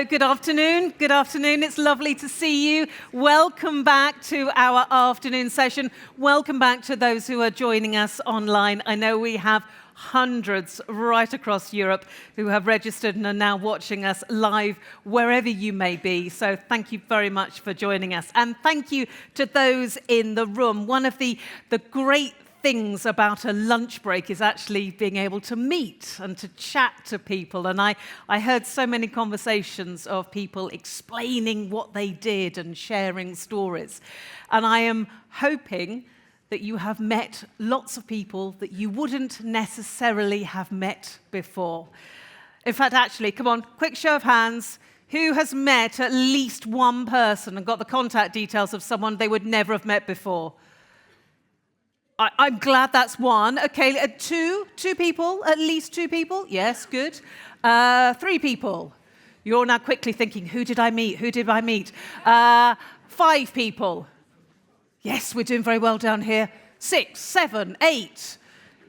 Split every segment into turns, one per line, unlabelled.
Hello, good afternoon. Good afternoon. It's lovely to see you. Welcome back to our afternoon session. Welcome back to those who are joining us online. I know we have hundreds right across Europe who have registered and are now watching us live wherever you may be. So thank you very much for joining us. And thank you to those in the room. One of the great things about a lunch break is actually being able to meet and to chat to people. And I heard so many conversations of people explaining what they did and sharing stories. And I am hoping that you have met lots of people that you wouldn't necessarily have met before. In fact, actually, come on, quick show of hands. Who has met at least one person and got the contact details of someone they would never have met before? I'm glad that's one. Okay, two people, at least two people. Yes, good. 3 people. You're now quickly thinking, who did I meet? Who did I meet? 5 people. Yes, we're doing very well down here. 6, 7, 8.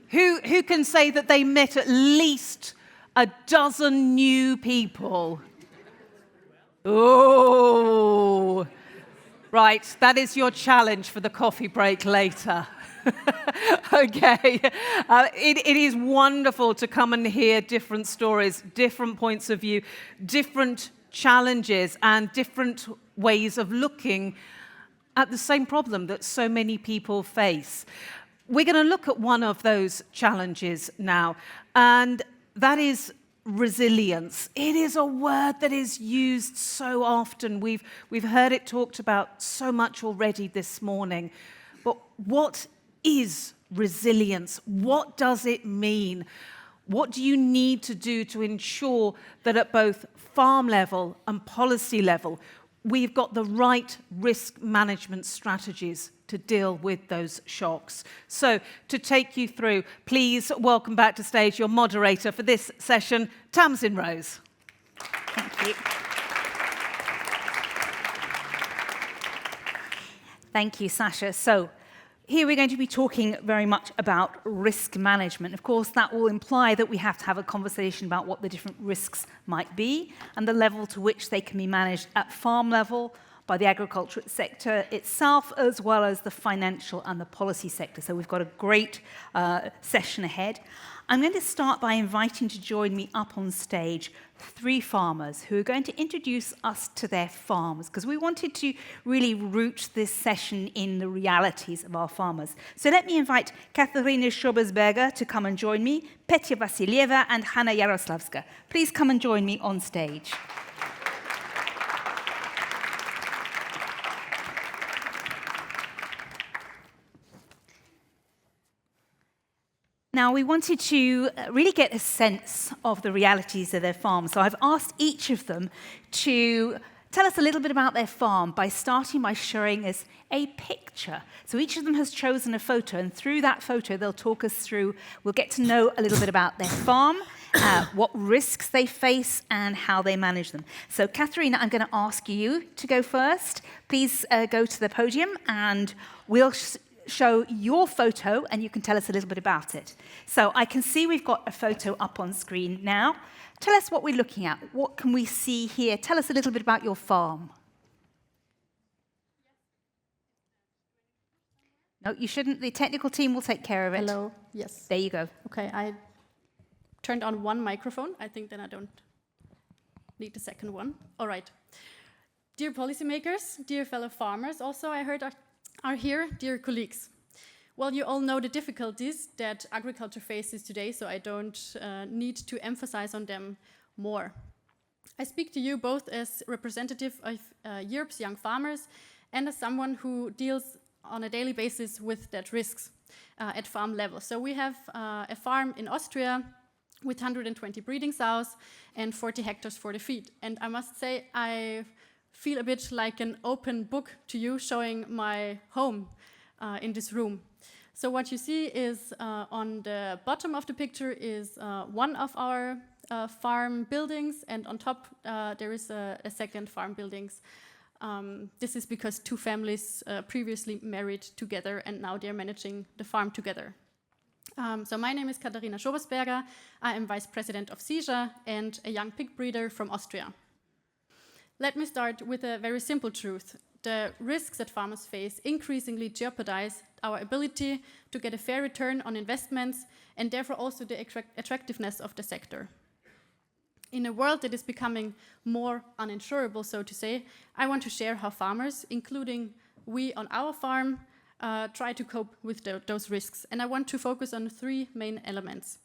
Who can say that they met at least a dozen new people? Oh, right. That is your challenge for the coffee break later. Okay. It is wonderful to come and hear different stories, different points of view, different challenges, and different ways of looking at the same problem that so many people face. We're going to look at one of those challenges now, and that is resilience. It is a word that is used so often. We've heard it talked about so much already this morning. But what is resilience? What does it mean? What do you need to do to ensure that at both farm level and policy level, we've got the right risk management strategies to deal with those shocks? So, to take you through, please welcome back to stage your moderator for this session, Tamsin Rose.
Thank you. Thank you, Sasha. So, here we're going to be talking very much about risk management. Of course, that will imply that we have to have a conversation about what the different risks might be and the level to which they can be managed at farm level, by the agricultural sector itself, as well as the financial and the policy sector. So we've got a great session ahead. I'm going to start by inviting to join me up on stage 3 farmers who are going to introduce us to their farms, because we wanted to really root this session in the realities of our farmers. So let me invite Katarina Schobesberger to come and join me, Petya Vasilieva and Hanna Yaroslavska. Please come and join me on stage. Now, we wanted to really get a sense of the realities of their farm. So I've asked each of them to tell us a little bit about their farm by starting by showing us a picture. So each of them has chosen a photo, and through that photo, they'll talk us through, we'll get to know a little bit about their farm, what risks they face, and how they manage them. So Katharina, I'm going to ask you to go first. Please go to the podium, and we'll show your photo, and you can tell us a little bit about it. So I can see we've got a photo up on screen now. Tell us what we're looking at. What can we see here? Tell us a little bit about your farm. No, you shouldn't. The technical team will take care of it.
Hello. Yes.
There you go.
Okay, I turned on one microphone. I think then I don't need the second one. All right. Dear policymakers, dear fellow farmers, also I heard are here, dear colleagues. Well, you all know the difficulties that agriculture faces today, so I don't need to emphasize on them more. I speak to you both as representative of Europe's young farmers and as someone who deals on a daily basis with that risks at farm level. So we have a farm in Austria with 120 breeding sows and 40 hectares for the feed. And I must say, I feel a bit like an open book to you, showing my home in this room. So what you see is on the bottom of the picture is one of our farm buildings, and on top there is a second farm buildings. This is because 2 families previously married together, and now they're managing the farm together. So my name is Katarina Schobesberger. I am vice president of SIJA and a young pig breeder from Austria. Let me start with a very simple truth. The risks that farmers face increasingly jeopardize our ability to get a fair return on investments and therefore also the attractiveness of the sector. In a world that is becoming more uninsurable, so to say, I want to share how farmers, including we on our farm, try to cope with those risks. And I want to focus on 3 main elements.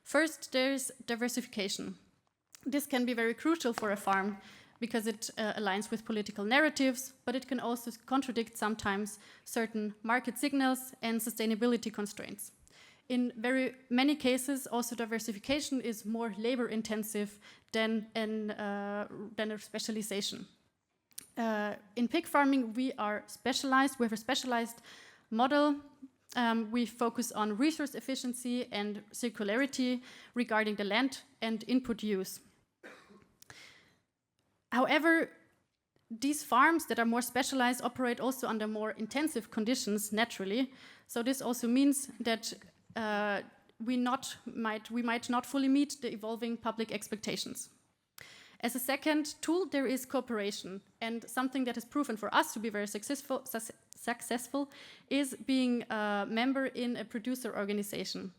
First, there's diversification. This can be very crucial for a farm because it aligns with political narratives, but it can also contradict sometimes certain market signals and sustainability constraints. In very many cases, also diversification is more labor-intensive than a specialization. In pig farming, we are specialized. We have a specialized model. We focus on resource efficiency and circularity regarding the land and input use. However, these farms that are more specialized operate also under more intensive conditions naturally. So this also means that we might not fully meet the evolving public expectations. As a second tool, there is cooperation, and something that has proven for us to be very successful is being a member in a producer organization.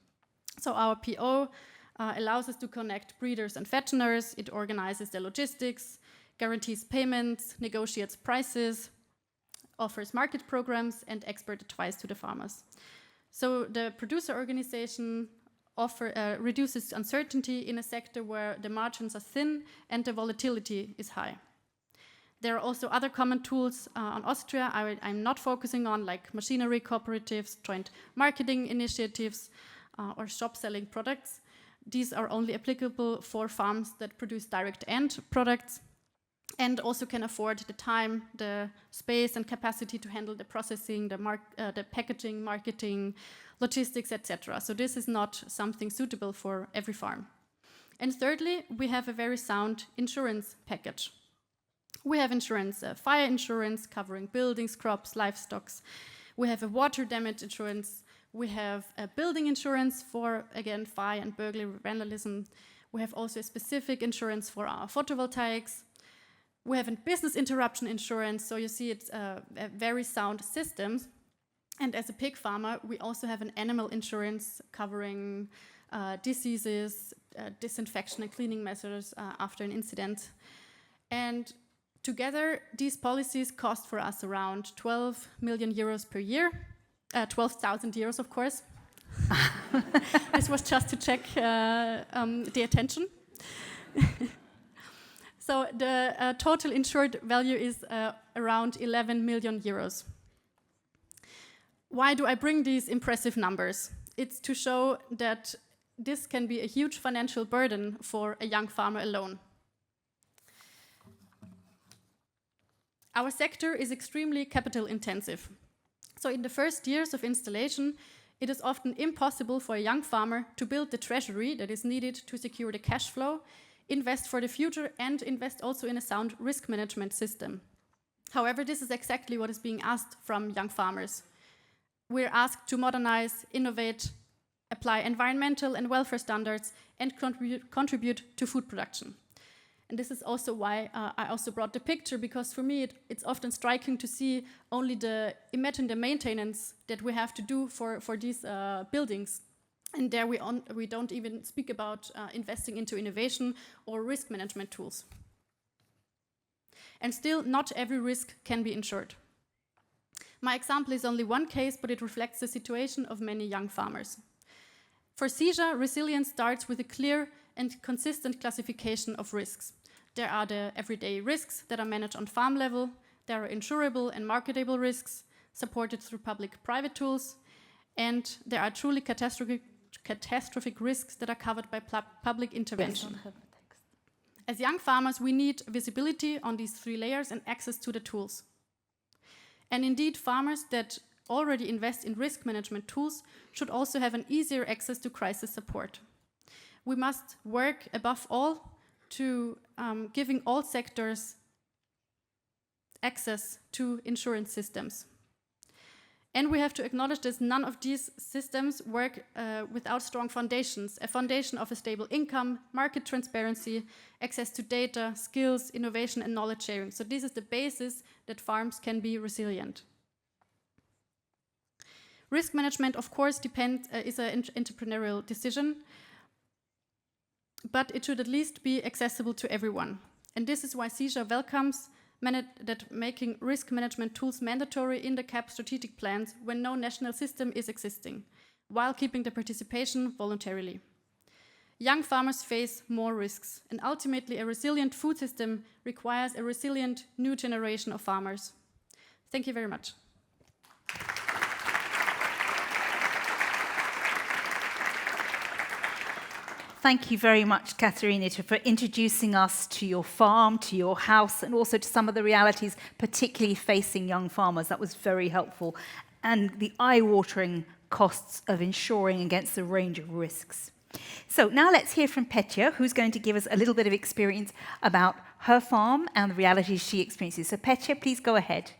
So our PO allows us to connect breeders and fatteners. It organizes the logistics, guarantees payments, negotiates prices, offers market programs, and expert advice to the farmers. So the producer organization reduces uncertainty in a sector where the margins are thin and the volatility is high. There are also other common tools on Austria I'm not focusing on, like machinery cooperatives, joint marketing initiatives, or shop-selling products. These are only applicable for farms that produce direct-end products and also can afford the time, the space and capacity to handle the processing, the packaging, marketing, logistics, etc. So this is not something suitable for every farm. And thirdly, we have a very sound insurance package. We have insurance, fire insurance covering buildings, crops, livestock. We have a water damage insurance. We have a building insurance for, again, fire and burglary vandalism. We have also a specific insurance for our photovoltaics. We have a business interruption insurance, so you see it's a very sound system. And as a pig farmer, we also have an animal insurance covering diseases, disinfection and cleaning measures after an incident. And together, these policies cost for us around 12 million euros per year, 12,000 euros, of course. This was just to check the attention. So the total insured value is around 11 million euros. Why do I bring these impressive numbers? It's to show that this can be a huge financial burden for a young farmer alone. Our sector is extremely capital intensive. So in the first years of installation, it is often impossible for a young farmer to build the treasury that is needed to secure the cash flow, invest for the future, and invest also in a sound risk management system. However, this is exactly what is being asked from young farmers. We're asked to modernize, innovate, apply environmental and welfare standards, and contribute to food production. And this is also why I also brought the picture, because for me it's often striking to see only imagine the maintenance that we have to do for these buildings. And there we don't even speak about investing into innovation or risk management tools. And still, not every risk can be insured. My example is only one case, but it reflects the situation of many young farmers. For SIJA, resilience starts with a clear and consistent classification of risks. There are the everyday risks that are managed on farm level. There are insurable and marketable risks supported through public-private tools. And there are truly catastrophic risks that are covered by public intervention. As young farmers, we need visibility on these 3 layers and access to the tools. And indeed, farmers that already invest in risk management tools should also have an easier access to crisis support. We must work above all to giving all sectors access to insurance systems. And we have to acknowledge that none of these systems work without strong foundations, a foundation of a stable income, market transparency, access to data, skills, innovation, and knowledge sharing. So this is the basis that farms can be resilient. Risk management, of course, is an entrepreneurial decision, but it should at least be accessible to everyone. And this is why CISA welcomes that making risk management tools mandatory in the CAP strategic plans when no national system is existing, while keeping the participation voluntarily. Young farmers face more risks, and ultimately a resilient food system requires a resilient new generation of farmers. Thank you very much.
Thank you very much, Katharina, for introducing us to your farm, to your house, and also to some of the realities, particularly facing young farmers. That was very helpful. And the eye-watering costs of insuring against a range of risks. So now let's hear from Petja, who's going to give us a little bit of experience about her farm and the realities she experiences. So Petja, please go ahead.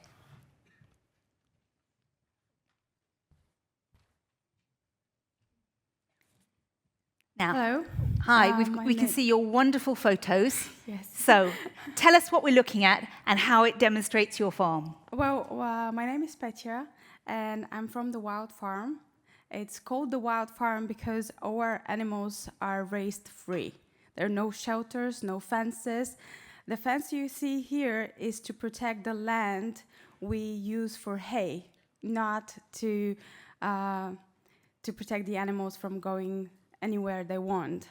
Now,
hello.
Hi, we can see your wonderful photos.
Yes.
So tell us what we're looking at and how it demonstrates your farm.
Well, my name is Petja, and I'm from the Wild Farm. It's called the Wild Farm because our animals are raised free. There are no shelters, no fences. The fence you see here is to protect the land we use for hay, not to protect the animals from going anywhere they want.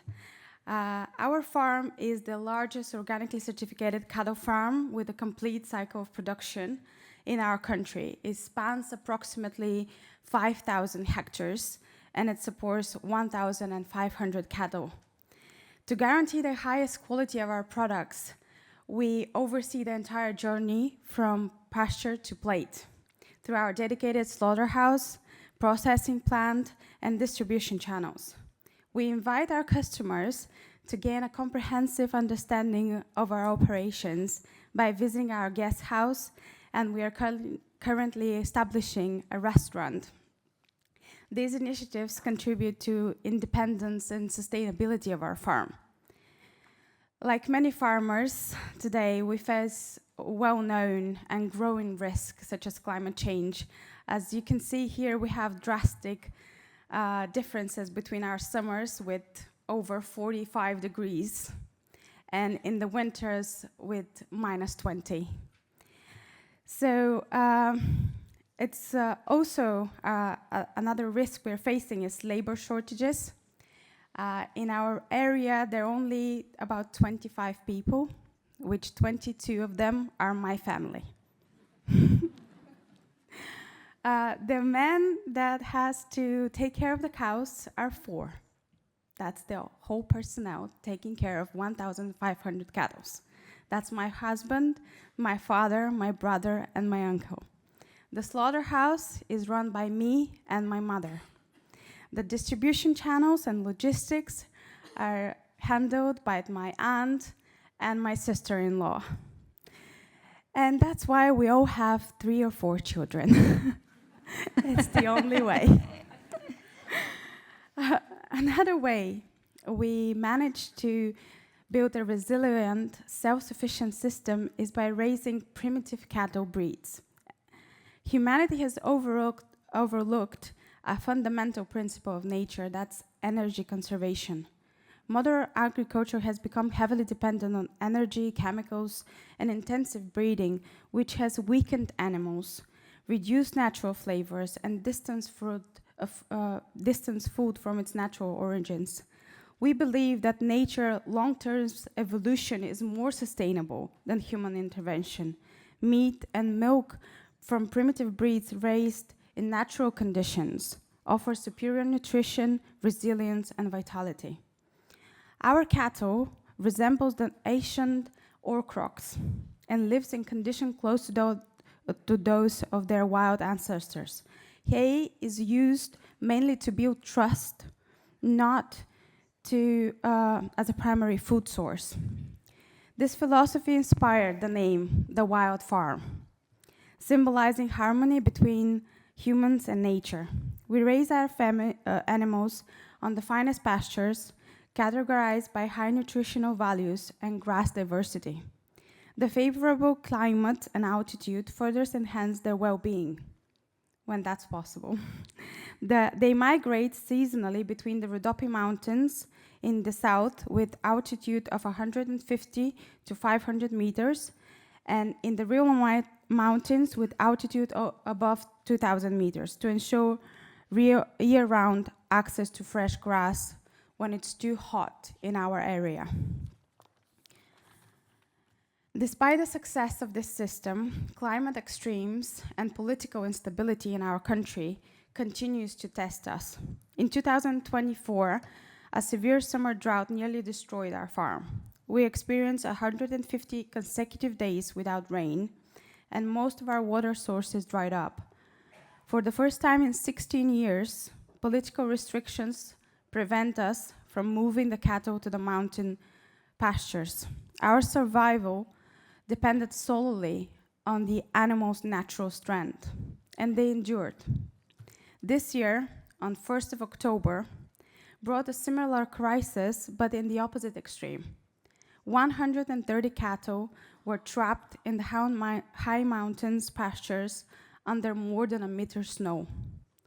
Our farm is the largest organically certificated cattle farm with a complete cycle of production in our country. It spans approximately 5,000 hectares and it supports 1,500 cattle. To guarantee the highest quality of our products, we oversee the entire journey from pasture to plate through our dedicated slaughterhouse, processing plant, and distribution channels. We invite our customers to gain a comprehensive understanding of our operations by visiting our guest house, and we are currently establishing a restaurant. These initiatives contribute to independence and sustainability of our farm. Like many farmers today, we face well-known and growing risks such as climate change. As you can see here, we have drastic differences between our summers with over 45 degrees and in the winters with -20. So it's also another risk we're facing is labor shortages. In our area, there are only about 25 people, which 22 of them are my family. The men that has to take care of the cows are 4. That's the whole personnel taking care of 1,500 cattle. That's my husband, my father, my brother, and my uncle. The slaughterhouse is run by me and my mother. The distribution channels and logistics are handled by my aunt and my sister-in-law. And that's why we all have 3 or 4 children. It's the only way. Another way we manage to build a resilient, self-sufficient system is by raising primitive cattle breeds. Humanity has overlooked a fundamental principle of nature, that's energy conservation. Modern agriculture has become heavily dependent on energy, chemicals, and intensive breeding, which has weakened animals, reduced natural flavors, and distance food from its natural origins. We believe that nature long-term evolution is more sustainable than human intervention. Meat and milk from primitive breeds raised in natural conditions offer superior nutrition, resilience, and vitality. Our cattle resembles the ancient aurochs and lives in conditions close to those of their wild ancestors. Hay is used mainly to build trust, not as a primary food source. This philosophy inspired the name, the Wild Farm, symbolizing harmony between humans and nature. We raise our animals on the finest pastures, categorized by high nutritional values and grass diversity. The favorable climate and altitude further enhance their well-being, when that's possible. They migrate seasonally between the Rhodope Mountains in the south with altitude of 150 to 500 meters, and in the Real Mountains with altitude above 2,000 meters to ensure year-round access to fresh grass when it's too hot in our area. Despite the success of this system, climate extremes and political instability in our country continues to test us. In 2024, a severe summer drought nearly destroyed our farm. We experienced 150 consecutive days without rain, and most of our water sources dried up. For the first time in 16 years, political restrictions prevent us from moving the cattle to the mountain pastures. Our survival depended solely on the animals' natural strength, and they endured. This year, on 1st of October, brought a similar crisis, but in the opposite extreme. 130 cattle were trapped in the high mountains pastures under more than a meter snow,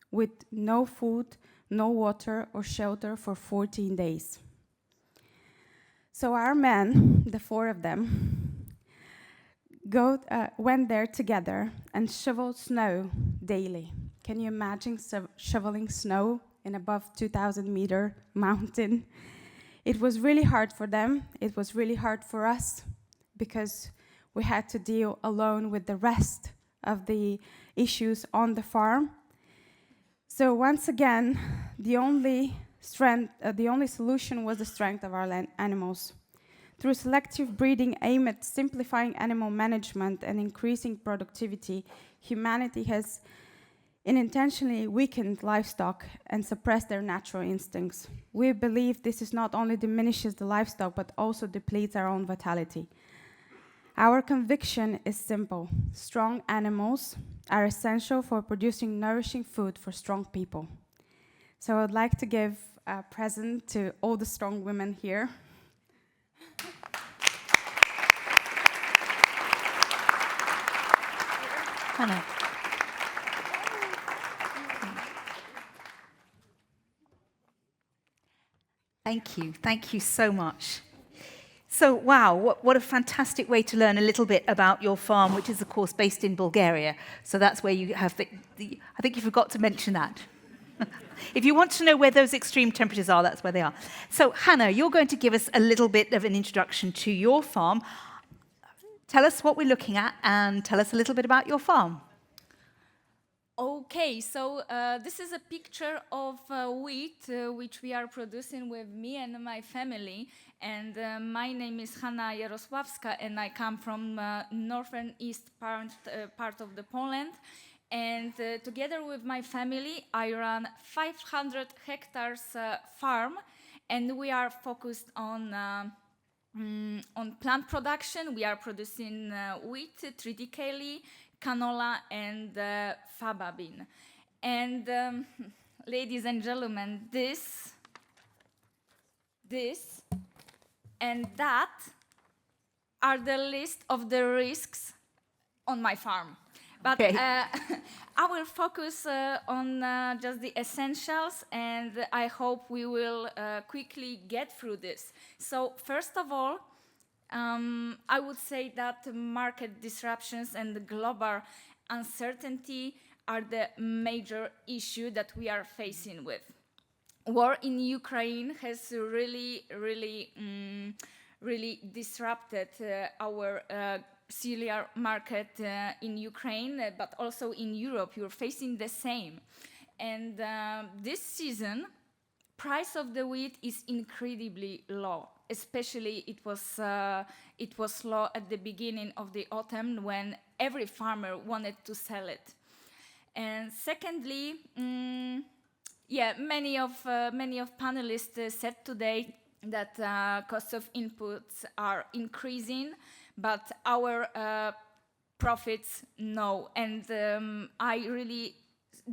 with no food, no water or shelter for 14 days. So our men, the 4 of them, went there together and shoveled snow daily. Can you imagine shoveling snow in above 2,000-meter mountain? It was really hard for them. It was really hard for us because we had to deal alone with the rest of the issues on the farm. So once again, the only solution was the strength of our animals. Through selective breeding aimed at simplifying animal management and increasing productivity, humanity has unintentionally weakened livestock and suppressed their natural instincts. We believe this not only diminishes the livestock, but also depletes our own vitality. Our conviction is simple. Strong animals are essential for producing nourishing food for strong people. So I would like to give a present to all the strong women here.
Hannah. Thank you so much. So, wow, what a fantastic way to learn a little bit about your farm, which is, of course, based in Bulgaria. So that's where you have I think you forgot to mention that. If you want to know where those extreme temperatures are, that's where they are. So, Hannah, you're going to give us a little bit of an introduction to your farm. Tell us what we're looking at and tell us a little bit about your farm.
Okay, so this is a picture of wheat which we are producing with me and my family. And my name is Hanna Jarosławska, and I come from northern east part of the Poland. And together with my family, I run 500 hectares farm, and we are focused on plant production. We are producing wheat, triticale, canola, and faba bean. And ladies and gentlemen, this and that are the list of the risks on my farm. But
Okay.
I will focus on just the essentials, and I hope we will quickly get through this. So first of all, I would say that market disruptions and the global uncertainty are the major issue that we are facing with. War in Ukraine has really disrupted our cereal market in Ukraine, but also in Europe. You're facing the same. And this season, price of the wheat is incredibly low. Especially it was low at the beginning of the autumn when every farmer wanted to sell it. And secondly, many of panelists said today that costs of inputs are increasing, but our profits no. And I really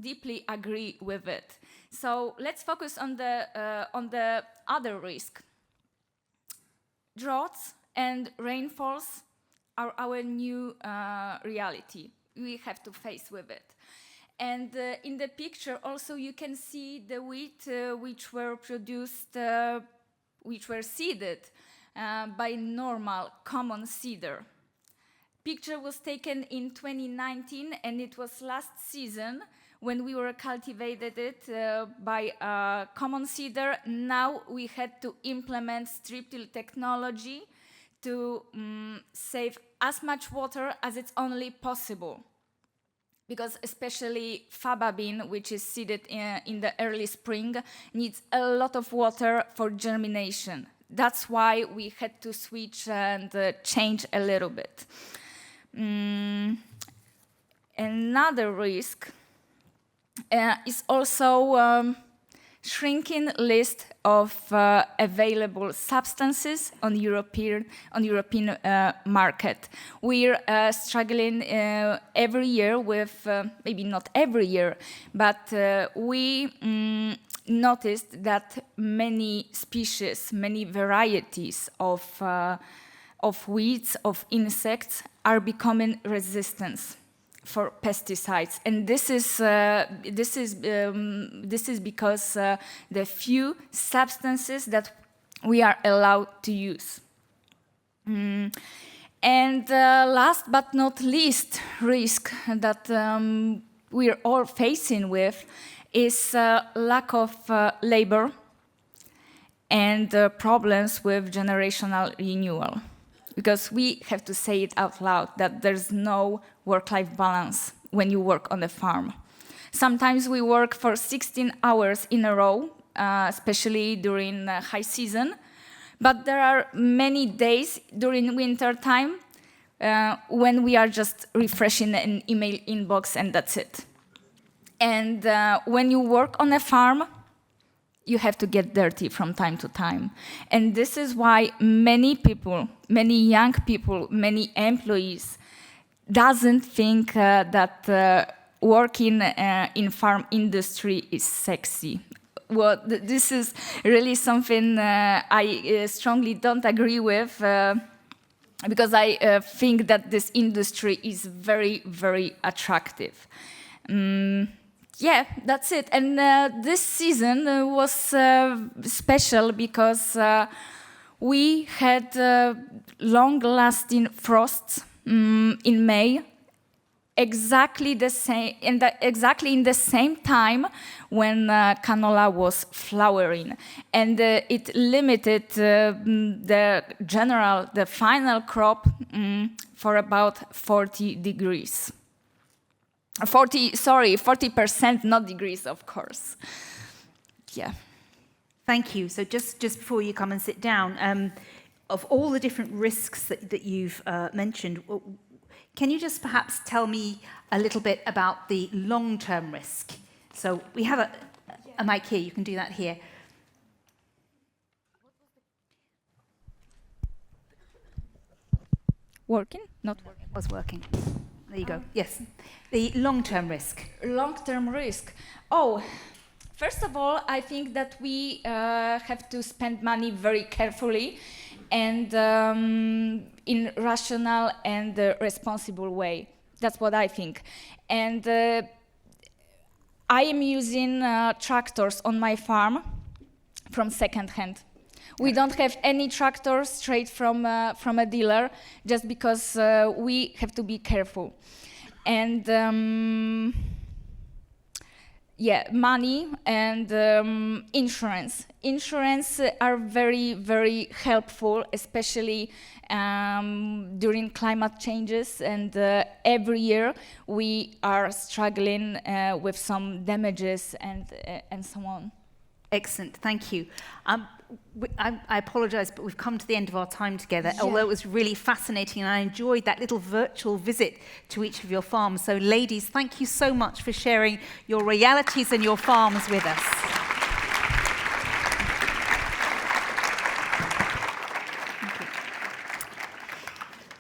deeply agree with it. So let's focus on the other risk. Droughts and rainfalls are our new reality. We have to face with it. And in the picture also you can see the wheat which were produced, which were seeded by normal common seeder. Picture was taken in 2019, and it was last season when we were cultivated it by a common seeder. Now we had to implement strip till technology to save as much water as it's only possible. Because especially faba bean, which is seeded in the early spring, needs a lot of water for germination. That's why we had to switch and change a little bit. Another risk is also shrinking list of available substances on European market. We're struggling every year with, maybe not every year, but we noticed that many species, many varieties of weeds, of insects are becoming resistant for pesticides, and this is because the few substances that we are allowed to use. And last but not least risk that we are all facing with is lack of labor and problems with generational renewal. Because we have to say it out loud that there's no work-life balance when you work on a farm. Sometimes we work for 16 hours in a row, especially during high season, but there are many days during winter time when we are just refreshing an email inbox and that's it. And when you work on a farm, you have to get dirty from time to time. And this is why many people, many young people, many employees doesn't think that working in farm industry is sexy. Well, this is really something I strongly don't agree with because I think that this industry is very, very attractive. Yeah, that's it. And this season was special because we had long-lasting frosts in May, exactly in the same time when canola was flowering, and it limited the final crop for about 40 degrees. 40%, not degrees, of course. Yeah.
Thank you. So just before you come and sit down, of all the different risks that you've mentioned, can you just perhaps tell me a little bit about the long-term risk? So we have a mic here. You can do that here.
Working? Not working.
It was working. There you go. Yes. The long-term risk.
Long-term risk. Oh, first of all, I think that we have to spend money very carefully and in rational and responsible way. That's what I think. And I am using tractors on my farm from second hand. We don't have any tractors straight from a dealer just because we have to be careful. And yeah, money and insurance. Insurance are very, very helpful, especially during climate changes. And every year we are struggling with some damages and so on.
Excellent, thank you. I apologise, but we've come to the end of our time together, although it was really fascinating and I enjoyed that little virtual visit to each of your farms. So ladies, thank you so much for sharing your realities and your farms with us.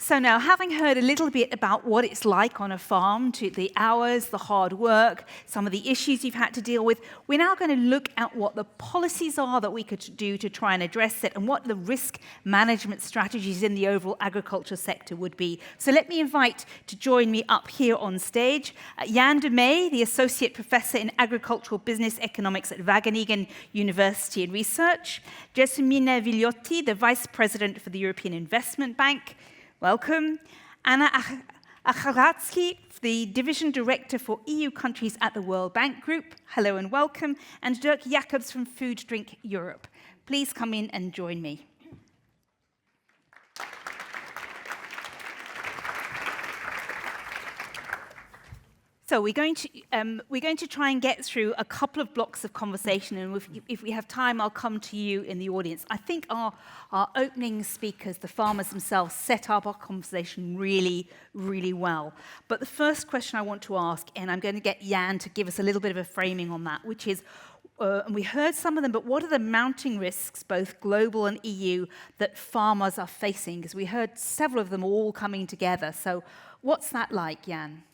So now, having heard a little bit about what it's like on a farm, to the hours, the hard work, some of the issues you've had to deal with, we're now going to look at what the policies are that we could do to try and address it and what the risk management strategies in the overall agriculture sector would be. So let me invite to join me up here on stage Jan de May, the Associate Professor in Agricultural Business Economics at Wageningen University and Research, Jessimina Vigliotti, the Vice President for the European Investment Bank. Welcome. Anna Acharatsky, the Division Director for EU countries at the World Bank Group. Hello and welcome. And Dirk Jacobs from Food Drink Europe. Please come in and join me. So we're going to try and get through a couple of blocks of conversation, and if we have time, I'll come to you in the audience. I think our opening speakers, the farmers themselves, set up our conversation really, really well. But the first question I want to ask, and I'm going to get Jan to give us a little bit of a framing on that, which is, and we heard some of them, but what are the mounting risks, both global and EU, that farmers are facing? Because we heard several of them all coming together. So what's that like, Jan?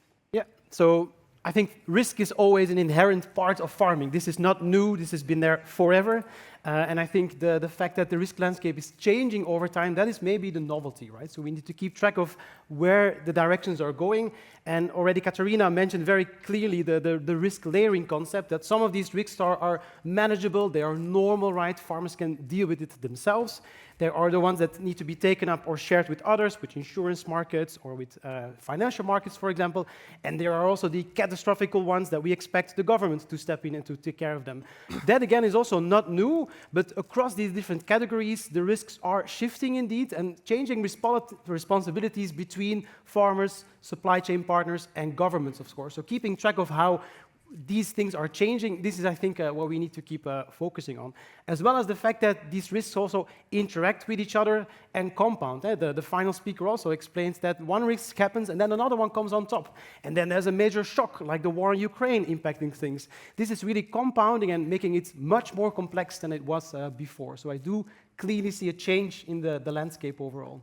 So I think risk is always an inherent part of farming. This is not new, this has been there forever. And I think the fact that the risk landscape is changing over time, that is maybe the novelty, right? So we need to keep track of where the directions are going. And already Katarina mentioned very clearly the risk layering concept, that some of these risks are manageable, they are normal, right? Farmers can deal with it themselves. There are the ones that need to be taken up or shared with others, with insurance markets or with financial markets, for example. And there are also the catastrophic ones that we expect the government to step in and to take care of them. That, again, is also not new, but across these different categories, the risks are shifting indeed and changing responsibilities between farmers, supply chain partners, and governments, of course. So keeping track of how these things are changing, this is, I think, what we need to keep focusing on, as well as the fact that these risks also interact with each other and compound. The final speaker also explains that one risk happens and then another one comes on top. And then there's a major shock, like the war in Ukraine impacting things. This is really compounding and making it much more complex than it was before. So I do clearly see a change in the landscape overall.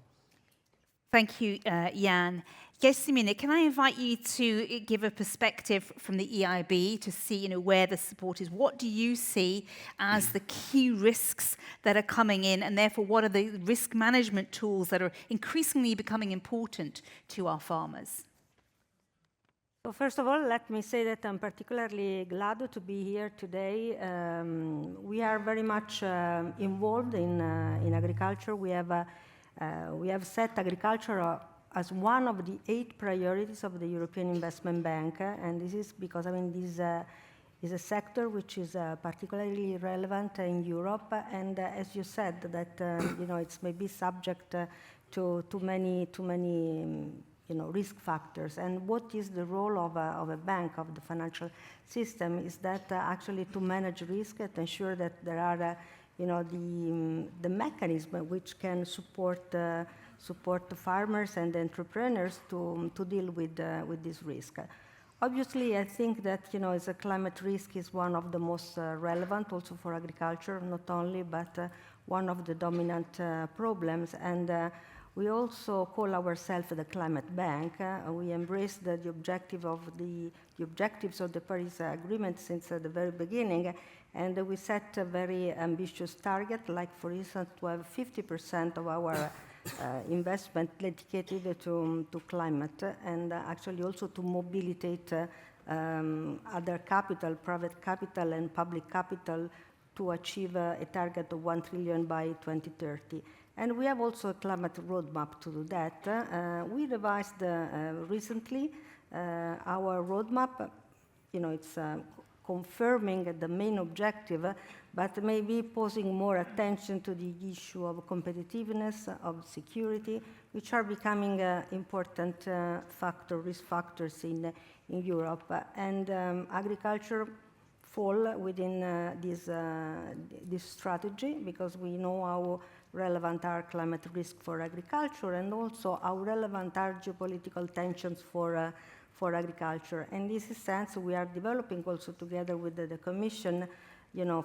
Thank you, Jan. Jessimina, can I invite you to give a perspective from the EIB to see, where the support is? What do you see as the key risks that are coming in, and therefore what are the risk management tools that are increasingly becoming important to our farmers?
So first of all, let me say that I'm particularly glad to be here today. We are very much involved in agriculture. We have set agriculture as one of the 8 priorities of the European Investment Bank, and this is because this is a sector which is particularly relevant in Europe, and as you said, that it's maybe subject to too many risk factors. And what is the role of a bank, of the financial system, is that actually to manage risk and ensure that there are the mechanism which can support the farmers and the entrepreneurs to deal with this risk. Obviously, I think that as a climate risk is one of the most relevant also for agriculture, not only, but one of the dominant problems. And we also call ourselves the climate bank. We embrace the objectives of the Paris Agreement since the very beginning. And we set a very ambitious target, like, for instance, to have 50% of our investment dedicated to climate, and actually also to mobilitate other capital, private capital and public capital, to achieve a target of 1 trillion by 2030. And we have also a climate roadmap to do that. We revised recently our roadmap. It's confirming the main objective, but maybe posing more attention to the issue of competitiveness, of security, which are becoming important risk factors in Europe. And agriculture fall within this strategy, because we know how relevant are climate risks for agriculture, and also how relevant are geopolitical tensions for agriculture. In this sense, we are developing also together with the Commission,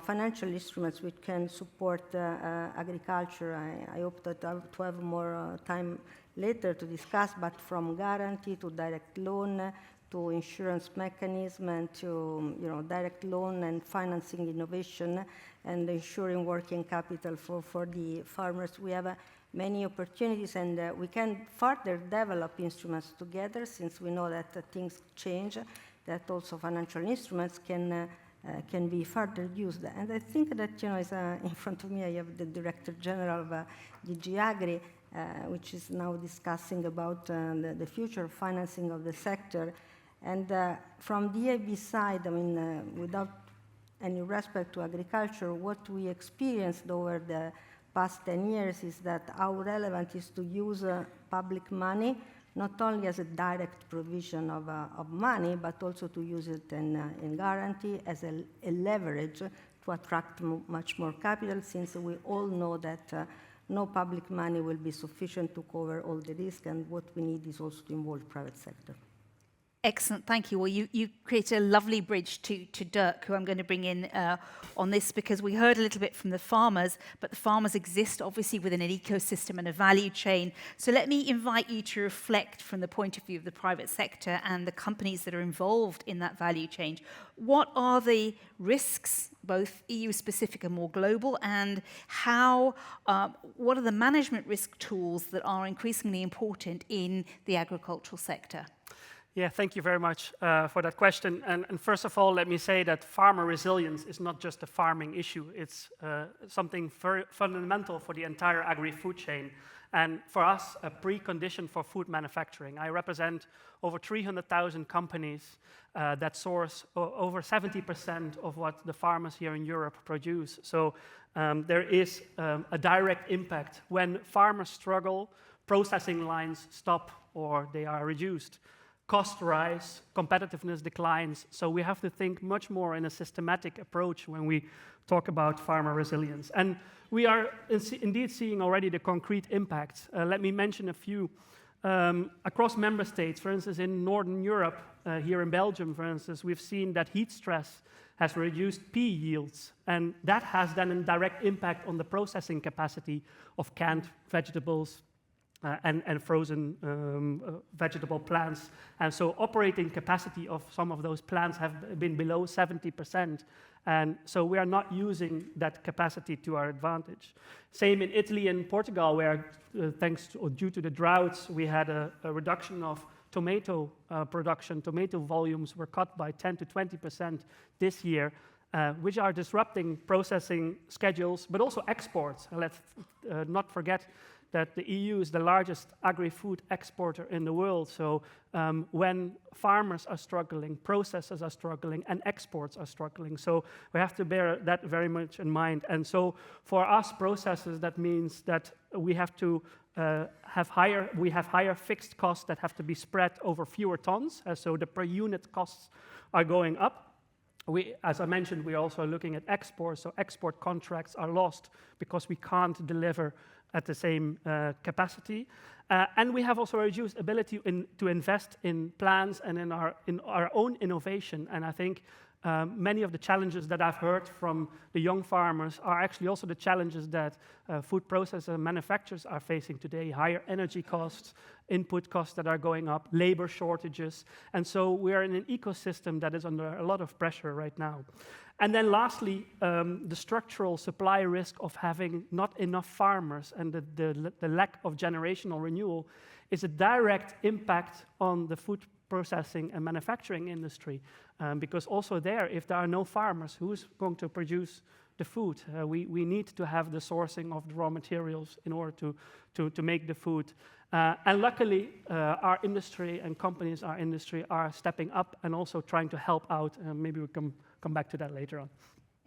financial instruments which can support agriculture. I hope that to have more time later to discuss, but from guarantee to direct loan, to insurance mechanism, and to direct loan and financing innovation, and ensuring working capital for the farmers. We have many opportunities, and we can further develop instruments together, since we know that things change, that also financial instruments can be further used. And I think that, in front of me I have the Director General of DG Agri, which is now discussing about the future financing of the sector. And from the DAB side, without any respect to agriculture, what we experienced over the past 10 years is that how relevant is to use public money, not only as a direct provision of money, but also to use it in guarantee as a leverage to attract much more capital, since we all know that no public money will be sufficient to cover all the risk, and what we need is also to involve private sector.
Excellent, thank you. Well, you created a lovely bridge to Dirk, who I'm going to bring in on this, because we heard a little bit from the farmers, but the farmers exist obviously within an ecosystem and a value chain. So let me invite you to reflect from the point of view of the private sector and the companies that are involved in that value chain. What are the risks, both EU-specific and more global, and what are the management risk tools that are increasingly important in the agricultural sector?
Yeah, thank you very much for that question. And first of all, let me say that farmer resilience is not just a farming issue. It's something very fundamental for the entire agri-food chain. And for us, a precondition for food manufacturing. I represent over 300,000 companies that source over 70% of what the farmers here in Europe produce. So there is a direct impact. When farmers struggle, processing lines stop or they are reduced. Costs rise, competitiveness declines, so we have to think much more in a systematic approach when we talk about farmer resilience. And we are indeed seeing already the concrete impacts. Let me mention a few. Across member states, for instance, in Northern Europe, here in Belgium, for instance, we've seen that heat stress has reduced pea yields, and that has then a direct impact on the processing capacity of canned vegetables, and frozen vegetable plants. And so operating capacity of some of those plants have been below 70%. And so we are not using that capacity to our advantage. Same in Italy and Portugal, where due to the droughts, we had a reduction of tomato production. Tomato volumes were cut by 10 to 20% this year, which are disrupting processing schedules, but also exports. Let's not forget that the EU is the largest agri-food exporter in the world. So when farmers are struggling, processors are struggling, and exports are struggling. So we have to bear that very much in mind. And so for us processors, that means that we have to have higher fixed costs that have to be spread over fewer tons. So the per unit costs are going up. As I mentioned, we're also looking at exports. So export contracts are lost because we can't deliver at the same capacity. And we have also a reduced ability to invest in plants and in our own innovation. And I think many of the challenges that I've heard from the young farmers are actually also the challenges that food processor manufacturers are facing today. Higher energy costs, input costs that are going up, labor shortages. And so we are in an ecosystem that is under a lot of pressure right now. And then lastly, the structural supply risk of having not enough farmers and the lack of generational renewal is a direct impact on the food processing and manufacturing industry. Because also there, if there are no farmers, who's going to produce the food? We need to have the sourcing of the raw materials in order to make the food. And luckily, our industry and companies, our industry are stepping up and also trying to help out. Maybe we can come back to that later on.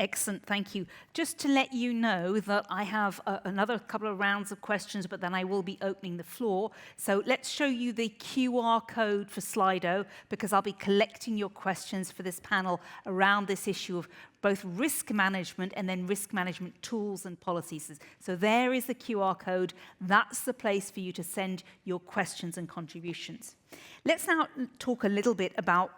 Excellent, thank you. Just to let you know that I have another couple of rounds of questions, but then I will be opening the floor. So let's show you the QR code for Slido, because I'll be collecting your questions for this panel around this issue of both risk management and then risk management tools and policies. So there is the QR code. That's the place for you to send your questions and contributions. Let's now talk a little bit about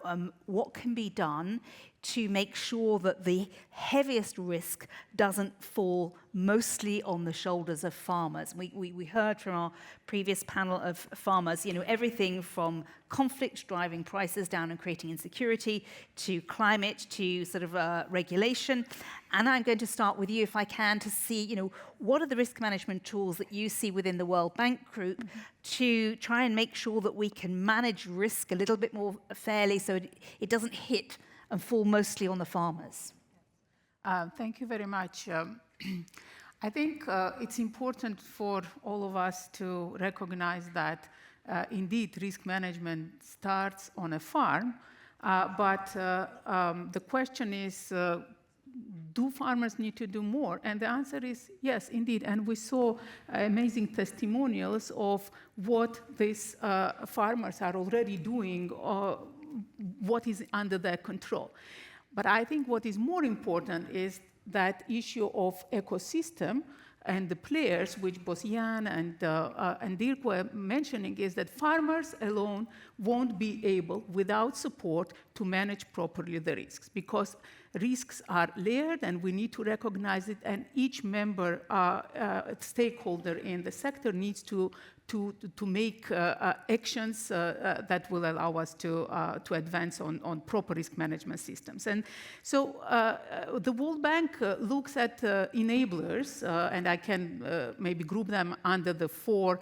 what can be done to make sure that the heaviest risk doesn't fall mostly on the shoulders of farmers. We heard from our previous panel of farmers, everything from conflict driving prices down and creating insecurity, to climate, to sort of regulation. And I'm going to start with you, if I can, to see, what are the risk management tools that you see within the World Bank Group to try and make sure that we can manage risk a little bit more fairly so it doesn't hit and fall mostly on the farmers?
Thank you very much. I think it's important for all of us to recognize that indeed risk management starts on a farm, but the question is, do farmers need to do more? And the answer is yes, indeed. And we saw amazing testimonials of what these farmers are already doing, what is under their control. But I think what is more important is that issue of ecosystem and the players, which both Jan and Dirk were mentioning, is that farmers alone won't be able, without support, to manage properly the risks, because risks are layered and we need to recognize it, and each member stakeholder in the sector needs to make actions that will allow us to advance on proper risk management systems. And so the World Bank looks at enablers, and I can maybe group them under the 4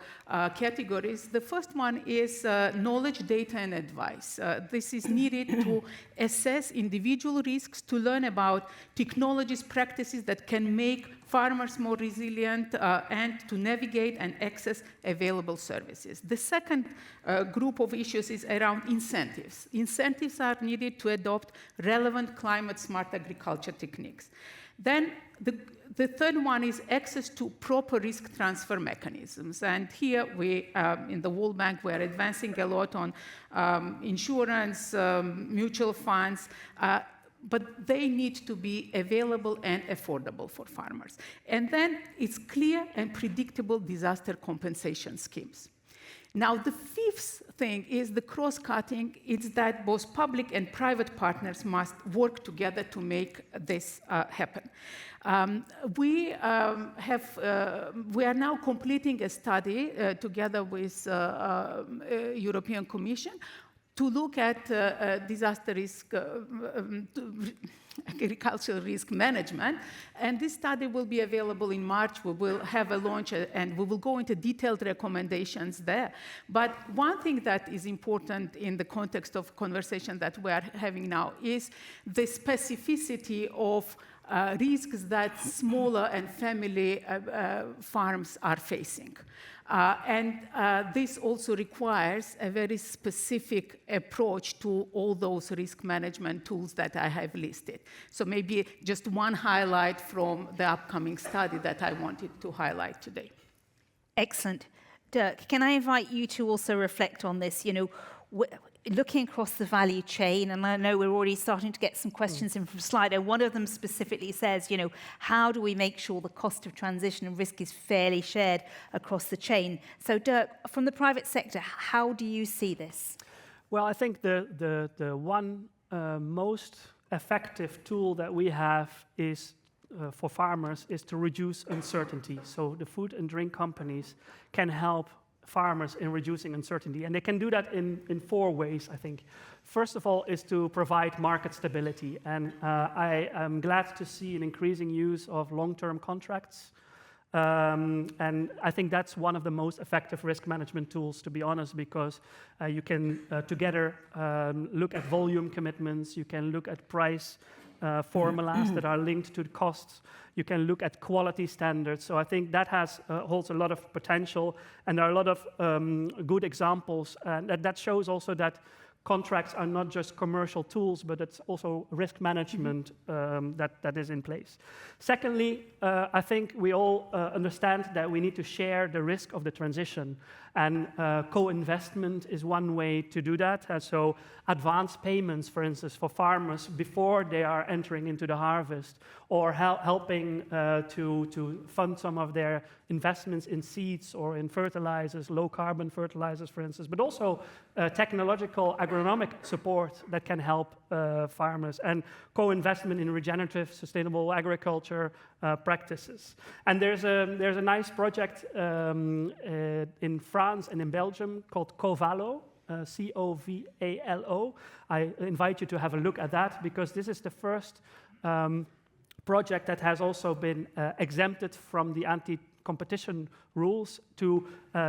categories. The first one is knowledge, data, and advice. This is needed to assess individual risks, to learn about technologies, practices that can make farmers more resilient, and to navigate and access available services. The second group of issues is around incentives. Incentives are needed to adopt relevant climate-smart agriculture techniques. Then the third one is access to proper risk transfer mechanisms. And here we, in the World Bank, we're advancing a lot on insurance, mutual funds, but they need to be available and affordable for farmers. And then it's clear and predictable disaster compensation schemes. Now, the fifth thing is the cross-cutting. It's that both public and private partners must work together to make this happen. We are now completing a study together with European Commission to look at disaster risk, agricultural risk management. And this study will be available in March. We will have a launch, and we will go into detailed recommendations there. But one thing that is important in the context of conversation that we are having now is the specificity of risks that smaller and family farms are facing. This also requires a very specific approach to all those risk management tools that I have listed. So maybe just one highlight from the upcoming study that I wanted to highlight today.
Excellent. Dirk, can I invite you to also reflect on this? Looking across the value chain, and I know we're already starting to get some questions in from Slido. One of them specifically says, how do we make sure the cost of transition and risk is fairly shared across the chain? So Dirk, from the private sector, how do you see this?
Well, I think the one most effective tool that we have is for farmers is to reduce uncertainty. So the food and drink companies can help farmers in reducing uncertainty. And they can do that in 4 ways, I think. First of all is to provide market stability. And I am glad to see an increasing use of long-term contracts. And I think that's one of the most effective risk management tools, to be honest, because you can together look at volume commitments, you can look at price formulas that are linked to the costs. You can look at quality standards. So I think that holds a lot of potential, and there are a lot of good examples. And that shows also that contracts are not just commercial tools, but it's also risk management that is in place. Secondly, I think we all understand that we need to share the risk of the transition, and co-investment is one way to do that. So advance payments, for instance, for farmers before they are entering into the harvest, or helping to fund some of their investments in seeds or in fertilizers, low-carbon fertilizers, for instance, but also technological agronomic support that can help farmers, and co-investment in regenerative, sustainable agriculture practices. And there's a nice project in France and in Belgium called Covalo, Covalo. I invite you to have a look at that, because this is the first project that has also been exempted from the anti-competition rules to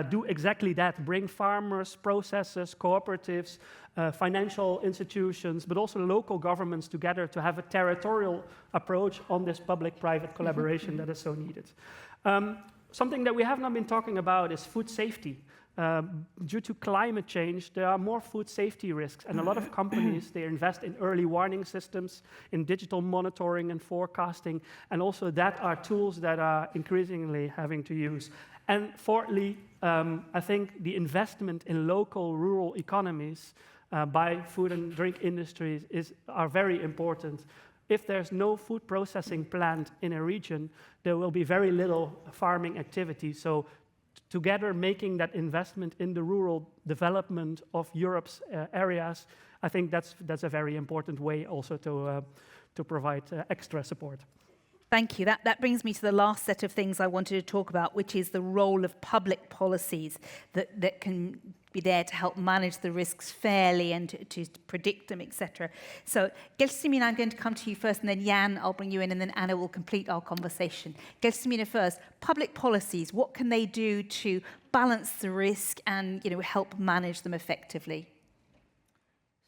do exactly that, bring farmers, processors, cooperatives, financial institutions, but also local governments together to have a territorial approach on this public-private collaboration that is so needed. Something that we have not been talking about is food safety. Due to climate change, there are more food safety risks, and a lot of companies, they invest in early warning systems, in digital monitoring and forecasting, and also that are tools that are increasingly having to use. And fourthly, I think the investment in local rural economies by food and drink industries are very important. If there's no food processing plant in a region, there will be very little farming activity. So together making that investment in the rural development of Europe's areas, I think that's a very important way also to provide extra support.
Thank you. That brings me to the last set of things I wanted to talk about, which is the role of public policies that can be there to help manage the risks fairly and to predict them, etc. So, Gelsomina, I'm going to come to you first, and then Jan, I'll bring you in, and then Anna will complete our conversation. Gelsomina first. Public policies, what can they do to balance the risk and help manage them effectively?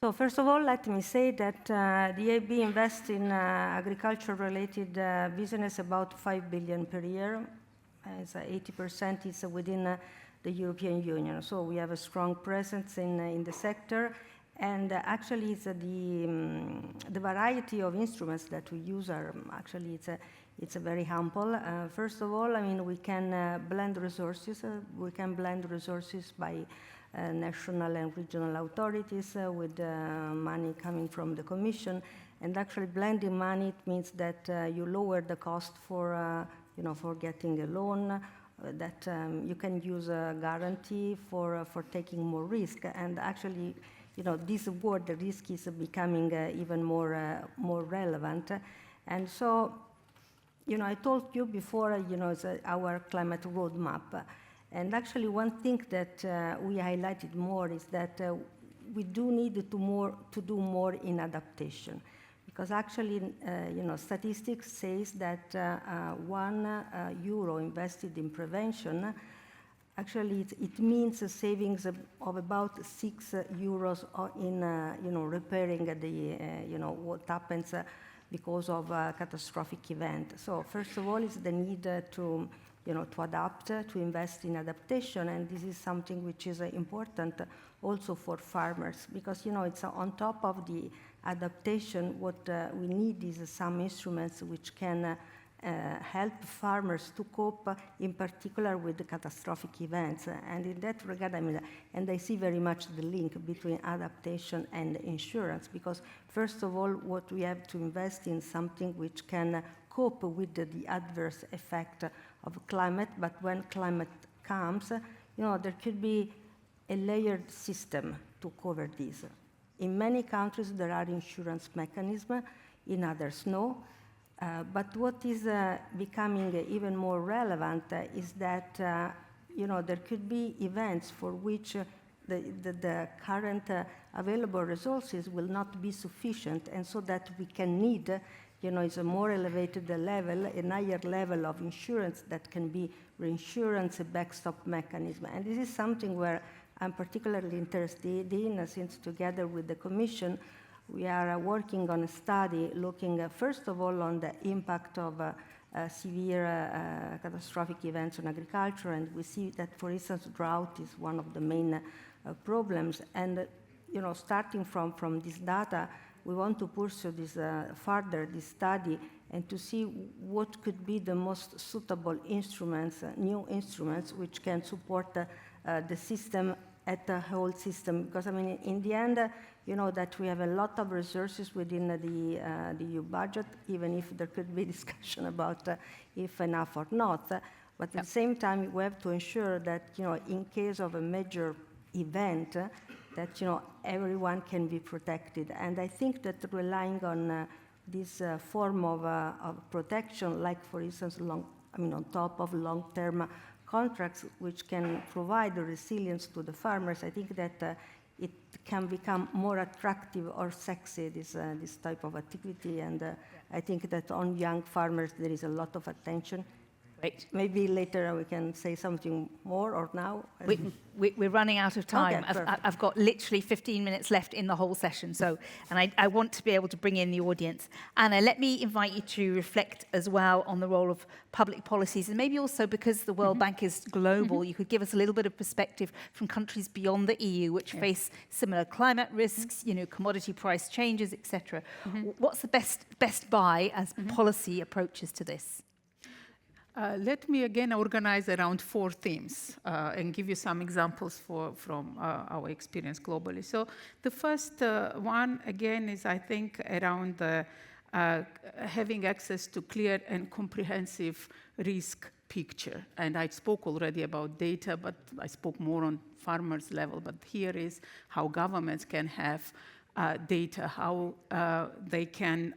So first of all, let me say that the EIB invests in agriculture-related business about 5 billion per year. As 80% is within the European Union. So we have a strong presence in the sector, and actually it's the variety of instruments that we use are actually it's a very humble. First of all, I mean, we can blend resources. We can blend resources by national and regional authorities with money coming from the Commission. And actually blending money, it means that you lower the cost for getting a loan, that you can use a guarantee for taking more risk. And actually, this word, the risk, is becoming even more relevant. And so, I told you before, it's our climate roadmap. And actually, one thing that we highlighted more is that we do need to do more in adaptation. Because actually, statistics says that €1 invested in prevention, actually it means a savings of about €6 in repairing what happens because of a catastrophic event. So first of all, it's the need to adapt, to invest in adaptation, and this is something which is important also for farmers, because it's on top of the adaptation. What we need is some instruments which can help farmers to cope, in particular with the catastrophic events. And in that regard, and I see very much the link between adaptation and insurance, because first of all, what we have to invest in something which can cope with the adverse effect of climate, but when climate comes, there could be a layered system to cover this. In many countries, there are insurance mechanisms, in others, no. But what is becoming even more relevant is that there could be events for which the current available resources will not be sufficient, and so that we can need it's a more elevated level, a higher level of insurance that can be reinsurance, a backstop mechanism. And this is something where I'm particularly interested in, since together with the Commission, we are working on a study looking, first of all, on the impact of severe catastrophic events on agriculture. And we see that, for instance, drought is one of the main problems. And, starting from this data, we want to pursue this further, this study, and to see what could be the most suitable instruments, new instruments, which can support the system at the whole system. Because, in the end, that we have a lot of resources within the EU budget, even if there could be discussion about if enough or not. But at the same time, we have to ensure that, in case of a major event, that everyone can be protected. And I think that relying on this form of protection, like for instance, on top of long-term contracts, which can provide the resilience to the farmers, I think that it can become more attractive or sexy, this type of activity. And I think that on young farmers there is a lot of attention.
Great.
Maybe later we can say something more, or now?
We're running out of time.
Okay,
I've got literally 15 minutes left in the whole session, and I want to be able to bring in the audience. Anna, let me invite you to reflect as well on the role of public policies, and maybe also, because the World Bank is global, you could give us a little bit of perspective from countries beyond the EU which face similar climate risks, commodity price changes, etc. What's the best buy as policy approaches to this?
Let me again organize around 4 themes and give you some examples from our experience globally. So the first one, again, is I think around having access to clear and comprehensive risk picture. And I spoke already about data, but I spoke more on farmers level. But here is how governments can have data, how they can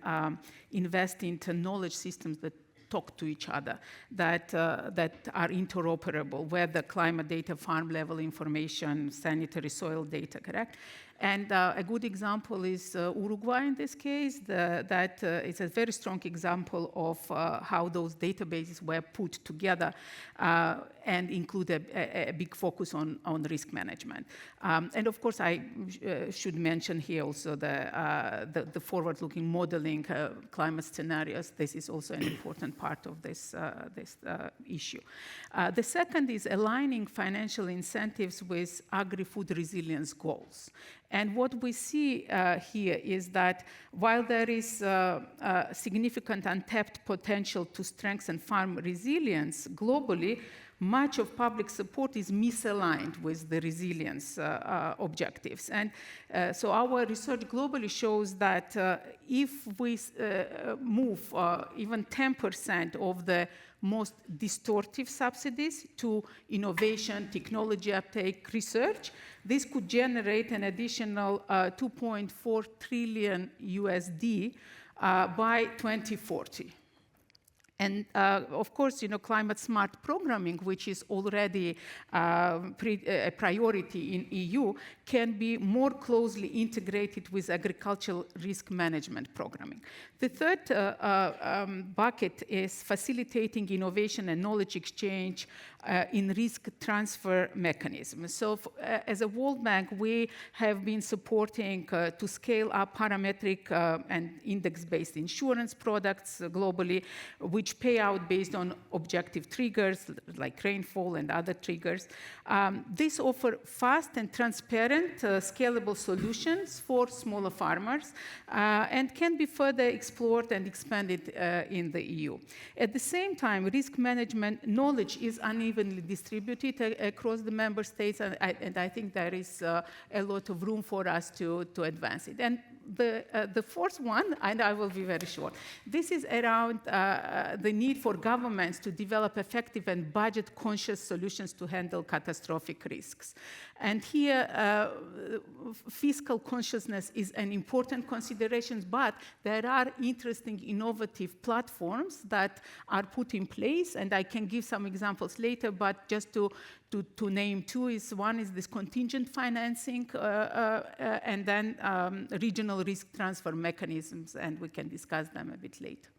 invest into knowledge systems that talk to each other, that are interoperable, whether climate data, farm level information, sanitary soil data, correct? And a good example is Uruguay in this case. That is a very strong example of how those databases were put together and include a big focus on risk management. And of course, I should mention here also the forward-looking modeling climate scenarios. This is also an important part of this issue. The second is aligning financial incentives with agri-food resilience goals. And what we see here is that while there is significant untapped potential to strengthen farm resilience globally, much of public support is misaligned with the resilience objectives. And so our research globally shows that if we move even 10% of the most distortive subsidies to innovation, technology uptake, research, this could generate an additional 2.4 trillion USD by 2040. And of course, climate smart programming, which is already a priority in EU, can be more closely integrated with agricultural risk management programming. The third bucket is facilitating innovation and knowledge exchange in risk transfer mechanisms. So as a World Bank, we have been supporting to scale up parametric and index-based insurance products globally, which pay out based on objective triggers like rainfall and other triggers. These offer fast and transparent scalable solutions for smaller farmers and can be further explored and expanded in the EU. At the same time, risk management knowledge is unevenly distributed across the member states, and I think there is a lot of room for us to advance it. And the fourth one, and I will be very short, this is around the need for governments to develop effective and budget-conscious solutions to handle catastrophic risks. And here, fiscal consciousness is an important consideration, but there are interesting, innovative platforms that are put in place, and I can give some examples later, but just to name 2 is one is this contingent financing, and then regional risk transfer mechanisms, and we can discuss them a bit later.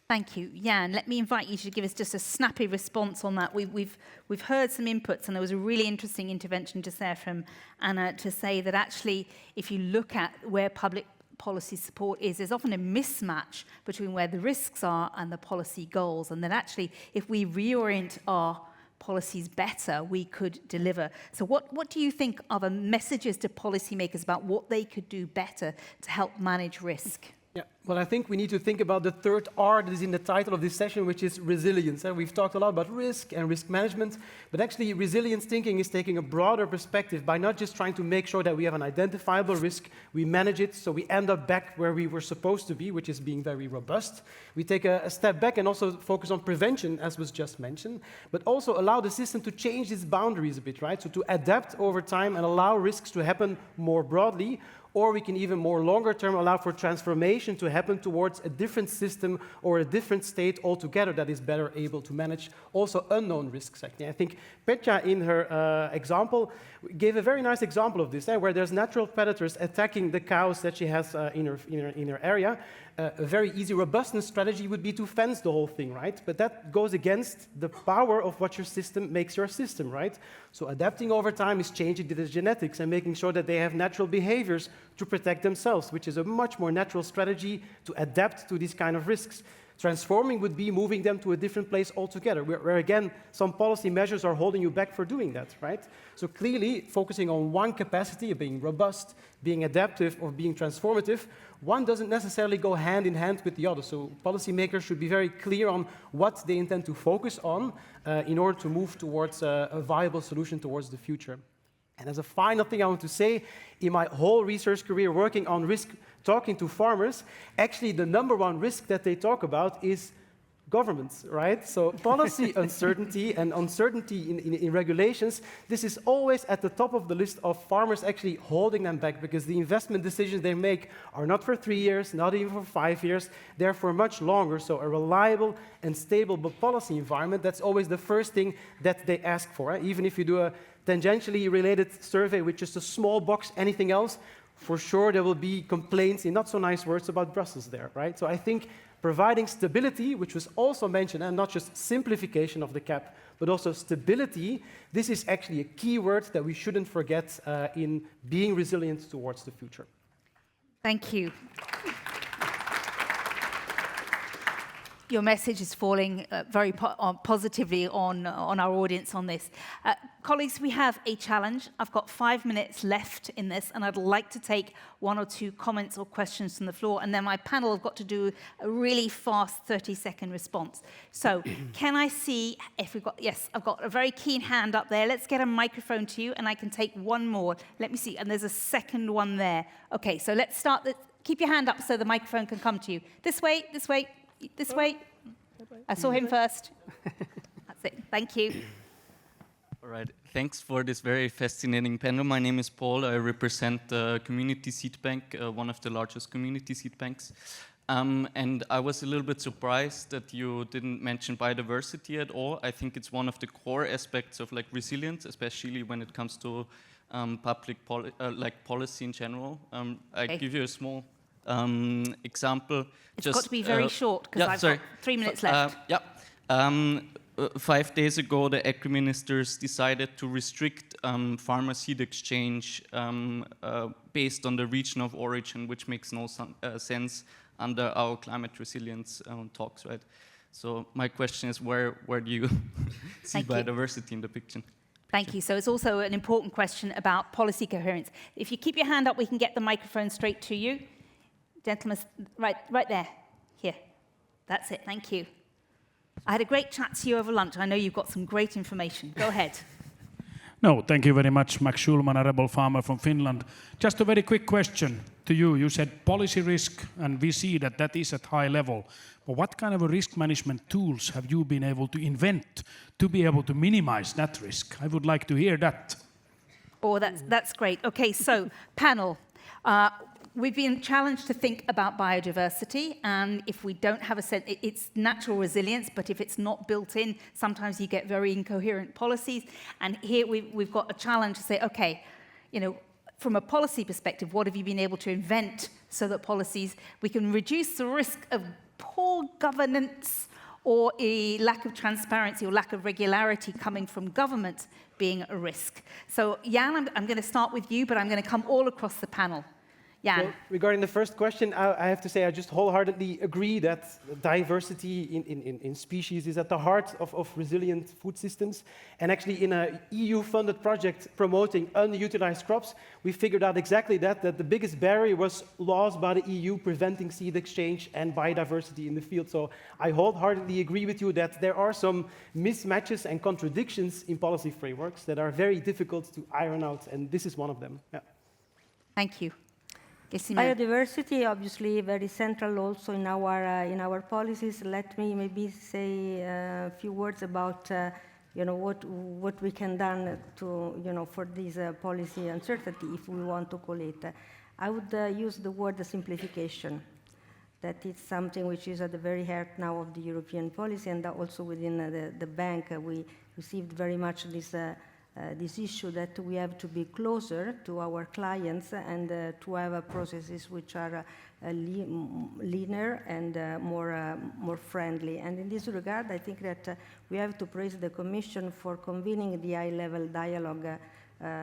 Thank you. Jan, let me invite you to give us just a snappy response on that. We've heard some inputs, and there was a really interesting intervention just there from Anna to say that actually, if you look at where public policy support is, there's often a mismatch between where the risks are and the policy goals, and that actually, if we reorient our policies better, we could deliver. So what do you think are the messages to policymakers about what they could do better to help manage risk?
Yeah, well, I think we need to think about the third R that is in the title of this session, which is resilience. We've talked a lot about risk and risk management, but actually resilience thinking is taking a broader perspective by not just trying to make sure that we have an identifiable risk, we manage it so we end up back where we were supposed to be, which is being very robust. We take a step back and also focus on prevention, as was just mentioned, but also allow the system to change its boundaries a bit, right? So to adapt over time and allow risks to happen more broadly, or we can even more longer term allow for transformation to happen towards a different system or a different state altogether that is better able to manage also unknown risks. Actually, I think Petja in her example gave a very nice example of this, where there's natural predators attacking the cows that she has in her area. A very easy robustness strategy would be to fence the whole thing, right? But that goes against the power of what your system makes your system, right? So adapting over time is changing the genetics and making sure that they have natural behaviors to protect themselves, which is a much more natural strategy to adapt to these kind of risks. Transforming would be moving them to a different place altogether, where again, some policy measures are holding you back for doing that, right? So clearly, focusing on one capacity of being robust, being adaptive, or being transformative, one doesn't necessarily go hand in hand with the other. So policymakers should be very clear on what they intend to focus on in order to move towards a viable solution towards the future. And as a final thing I want to say, in my whole research career working on risk, talking to farmers, actually the number one risk that they talk about is governments, right? So policy uncertainty and uncertainty in regulations, this is always at the top of the list of farmers actually holding them back because the investment decisions they make are not for 3 years, not even for 5 years, they're for much longer. So a reliable and stable policy environment, that's always the first thing that they ask for. Even if you do a tangentially related survey with just a small box, anything else, for sure there will be complaints in not so nice words about Brussels there, right? So I think providing stability, which was also mentioned, and not just simplification of the CAP, but also stability, this is actually a key word that we shouldn't forget in being resilient towards the future.
Thank you. Your message is falling very positively on our audience on this. Colleagues, we have a challenge. I've got 5 minutes left in this, and I'd like to take 1 or 2 comments or questions from the floor, and then my panel have got to do a really fast 30-second response. So can I see if we've got, yes, I've got a very keen hand up there. Let's get a microphone to you, and I can take one more. Let me see, and there's a second one there. Okay, so let's start. Keep your hand up so the microphone can come to you. This way, this way. This way. I saw him first. That's it. Thank you.
All right. Thanks for this very fascinating panel. My name is Paul. I represent the Community Seed Bank, one of the largest community seed banks. And I was a little bit surprised that you didn't mention biodiversity at all. I think it's one of the core aspects of like resilience, especially when it comes to public policy in general. I give you a small example.
It's got to be very short because I've got 3 minutes left.
5 days ago, the Agri-Ministers decided to restrict farmer seed exchange based on the region of origin, which makes no sense under our climate resilience talks, right? So my question is, where do you see biodiversity in the picture?
Thank you. So it's also an important question about policy coherence. If you keep your hand up, we can get the microphone straight to you. Gentlemen, right there, here. That's it, thank you. I had a great chat to you over lunch. I know you've got some great information. Go ahead.
No, thank you very much, Max Schulman, a rebel farmer from Finland. Just a very quick question to you. You said policy risk, and we see that that is at high level. But what kind of a risk management tools have you been able to invent to be able to minimize that risk? I would like to hear that.
Oh, that's great. Okay, so panel. We've been challenged to think about biodiversity, and if we don't have a sense, it's natural resilience, but if it's not built in, sometimes you get very incoherent policies. And here we've got a challenge to say, okay, you know, from a policy perspective, what have you been able to invent so that policies, we can reduce the risk of poor governance or a lack of transparency or lack of regularity coming from government being a risk. So Jan, I'm going to start with you, but I'm going to come all across the panel. Jan.
Well, regarding the first question, I have to say I just wholeheartedly agree that diversity in species is at the heart of resilient food systems. And actually, in an EU-funded project promoting underutilized crops, we figured out exactly that the biggest barrier was laws by the EU preventing seed exchange and biodiversity in the field. So I wholeheartedly agree with you that there are some mismatches and contradictions in policy frameworks that are very difficult to iron out, and this is one of them. Yeah.
Thank you.
Biodiversity, obviously, very central also in our policies. Let me maybe say a few words about what we can do to for this policy uncertainty, if we want to call it. I would use the word simplification. That it's something which is at the very heart now of the European policy, and also within the bank we received very much this issue that we have to be closer to our clients and to have processes which are leaner and more friendly. And in this regard, I think that we have to praise the Commission for convening the high-level dialogue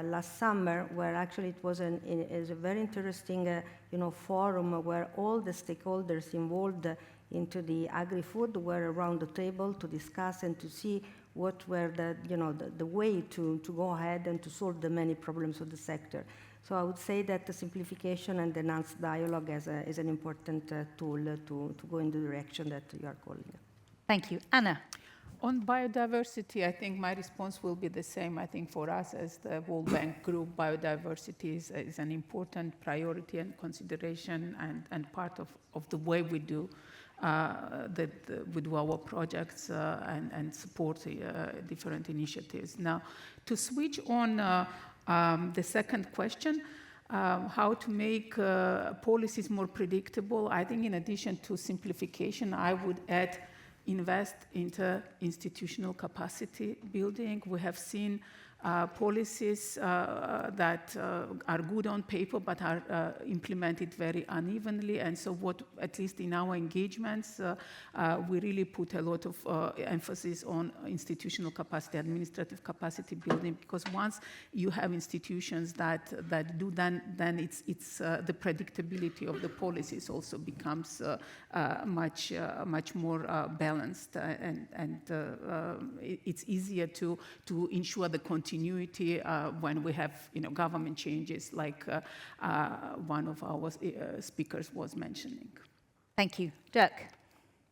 last summer, where actually it was a very interesting forum where all the stakeholders involved into the agri-food were around the table to discuss and to see what were the way to go ahead and to solve the many problems of the sector. So I would say that the simplification and enhanced dialogue is an important tool to go in the direction that you are calling.
Thank you. Anna.
On biodiversity, I think my response will be the same. I think for us as the World Bank Group, biodiversity is an important priority and consideration and part of the way we do we do our projects and support different initiatives. Now, to switch on the second question, how to make policies more predictable, I think in addition to simplification, I would add invest into institutional capacity building. We have seen policies that are good on paper but are implemented very unevenly, and so what, at least in our engagements, we really put a lot of emphasis on institutional capacity, administrative capacity building, because once you have institutions that do, then it's the predictability of the policies also becomes much more balanced, and it's easier to ensure the continuity when we have government changes, like one of our speakers was mentioning.
Thank you. Dirk.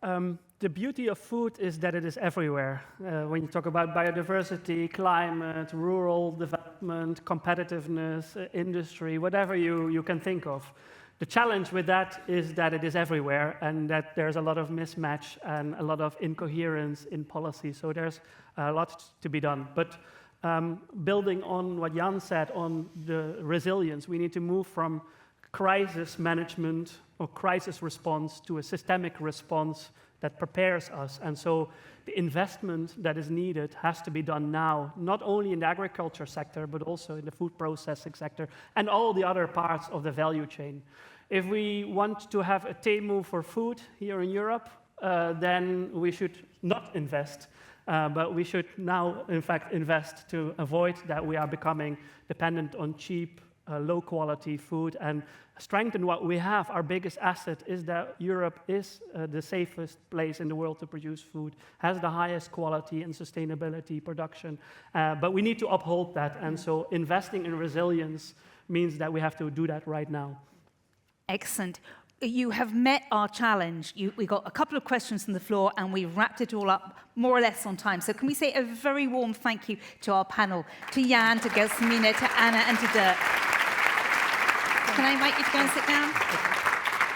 The beauty of food is that it is everywhere. When you talk about biodiversity, climate, rural development, competitiveness, industry, whatever you can think of. The challenge with that is that it is everywhere and that there's a lot of mismatch and a lot of incoherence in policy. So there's a lot to be done. But building on what Jan said on the resilience, we need to move from crisis management or crisis response to a systemic response that prepares us. And so the investment that is needed has to be done now, not only in the agriculture sector, but also in the food processing sector and all the other parts of the value chain. If we want to have a TEMU for food here in Europe, then we should not invest. But we should now, in fact, invest to avoid that we are becoming dependent on cheap, low-quality food and strengthen what we have. Our biggest asset is that Europe is the safest place in the world to produce food, has the highest quality and sustainability production. But we need to uphold that, and so investing in resilience means that we have to do that right now.
Excellent. You have met our challenge. We got a couple of questions from the floor and we wrapped it all up more or less on time. So can we say a very warm thank you to our panel, to Jan, to Gelsomina, to Anna and to Dirk. Can I invite you to go and sit down?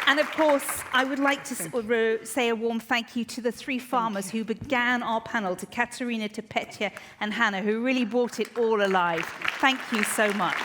And of course, I would like to say a warm thank you to the three farmers who began our panel, to Katerina, to Petya and Hannah, who really brought it all alive. Thank you so much.